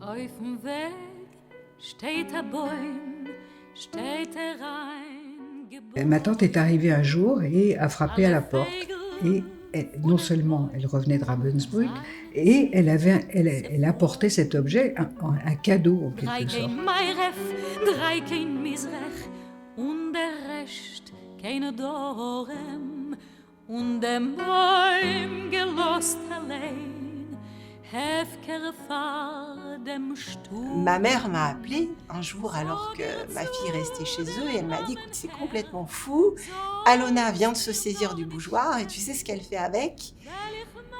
Auf'm Weg steht ein Baum, steht Et ma tante est arrivée un jour et a frappé à la porte. Et non seulement elle revenait de Ravensbrück, et elle apportait cet objet, un cadeau en quelque sorte. Drei kein Misrach, und der Rest keine Dorem, und dem Baum gelost allein, Hefker fahr dem Sturm. Ma mère m'a appelée un jour alors que ma fille restait chez eux et elle m'a dit « Écoute, c'est complètement fou, Alona vient de se saisir du bougeoir et tu sais ce qu'elle fait avec ?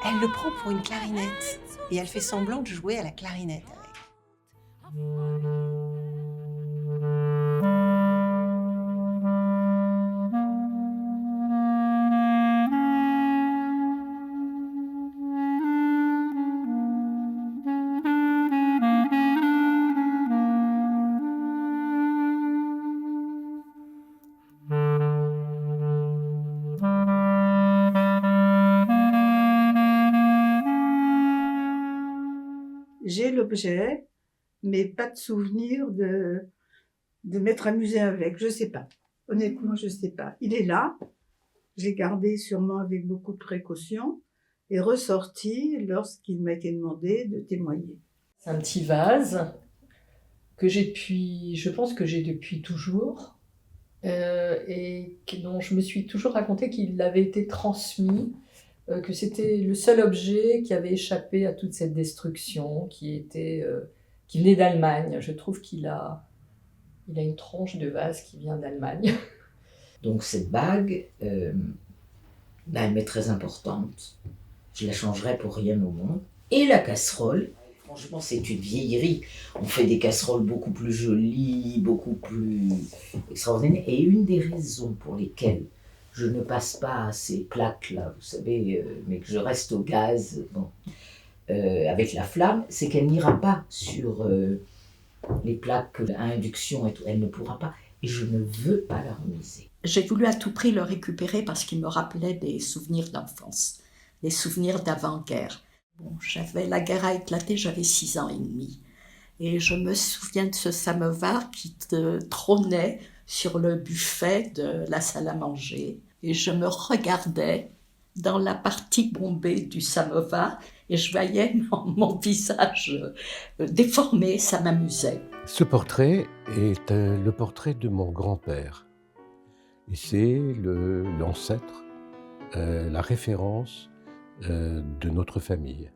Elle le prend pour une clarinette et elle fait semblant de jouer à la clarinette avec. » J'ai l'objet, mais pas de souvenir de m'être amusée avec. Je sais pas. Honnêtement, je sais pas. Il est là. J'ai gardé sûrement avec beaucoup de précaution et ressorti lorsqu'il m'a été demandé de témoigner. C'est un petit vase que je pense que j'ai depuis toujours, et dont je me suis toujours raconté qu'il avait été transmis, que c'était le seul objet qui avait échappé à toute cette destruction, qui venait d'Allemagne. Je trouve qu'il a une tronche de vase qui vient d'Allemagne. Donc cette bague, elle m'est très importante. Je la changerais pour rien au monde. Et la casserole, franchement, c'est une vieillerie. On fait des casseroles beaucoup plus jolies, beaucoup plus extraordinaires. Et une des raisons pour lesquelles je ne passe pas à ces plaques-là, vous savez, mais que je reste au gaz, avec la flamme, c'est qu'elle n'ira pas sur les plaques à induction et tout. Elle ne pourra pas. Et je ne veux pas la remiser. J'ai voulu à tout prix le récupérer parce qu'il me rappelait des souvenirs d'enfance, des souvenirs d'avant-guerre. Bon, la guerre a éclaté, j'avais 6 ans et demi. Et je me souviens de ce samovar qui trônait sur le buffet de la salle à manger. Et je me regardais dans la partie bombée du samovar et je voyais mon visage déformé, ça m'amusait. Ce portrait est le portrait de mon grand-père. Et c'est l'ancêtre, la référence de notre famille.